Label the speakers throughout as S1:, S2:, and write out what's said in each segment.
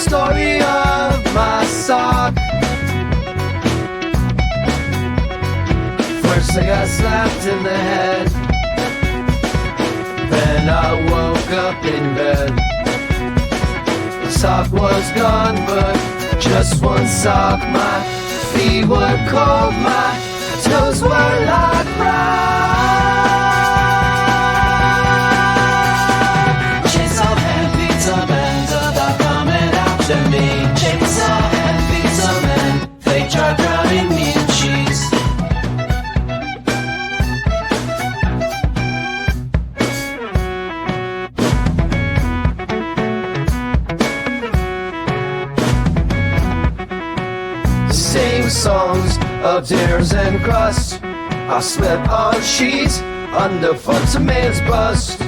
S1: story of my sock. First I got slapped in the head, then I woke up in bed. The sock was gone, but just one sock. My feet were cold, my toes were like rock. Chainsaw and pizza men about coming after me. Chainsaw and pizza men, they tried drowning me in cheese. Sing songs of tears and crust. I slept on sheets underfoot a man's bust.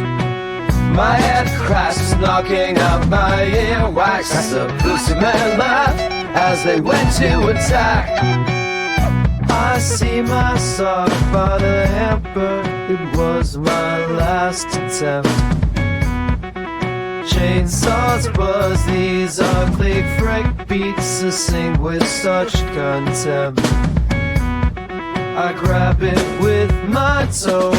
S1: My head crashed, knocking out my earwax. The pussy men laughed as they went to attack. I see my sock by the hamper. It was my last attempt. Chainsaws buzz, these ugly freak beats to sing with such contempt. I grab it with my toe.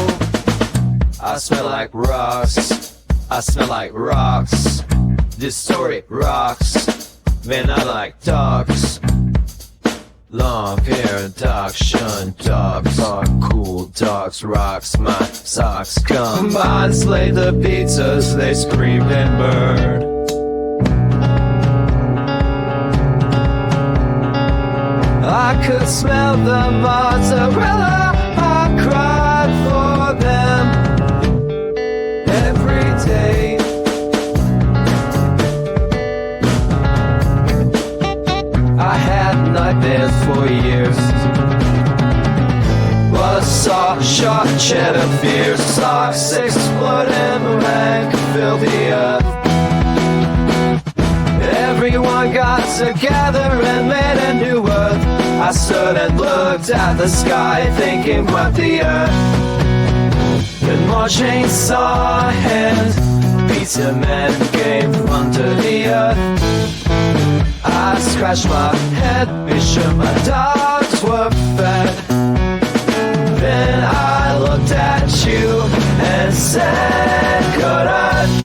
S1: I smell like rocks. I smell like rocks. This story rocks. Man, I like dogs. Long hair, dogs, shun dogs. Are cool dogs, rocks. My socks combined slayed the pizzas. They screamed and burned. I could smell the mozzarella. I cried for them every day. I had nightmares for years. Buzzsaw, shot, cheddar beer, socks, exploding meringue fill the earth. Everyone got together and made a new earth. I stood and looked at the sky, thinking what the earth. And more chainsaw hands, pizza men came from under the earth. I scratched my head, made sure my dogs were fed. Then I looked at you and said,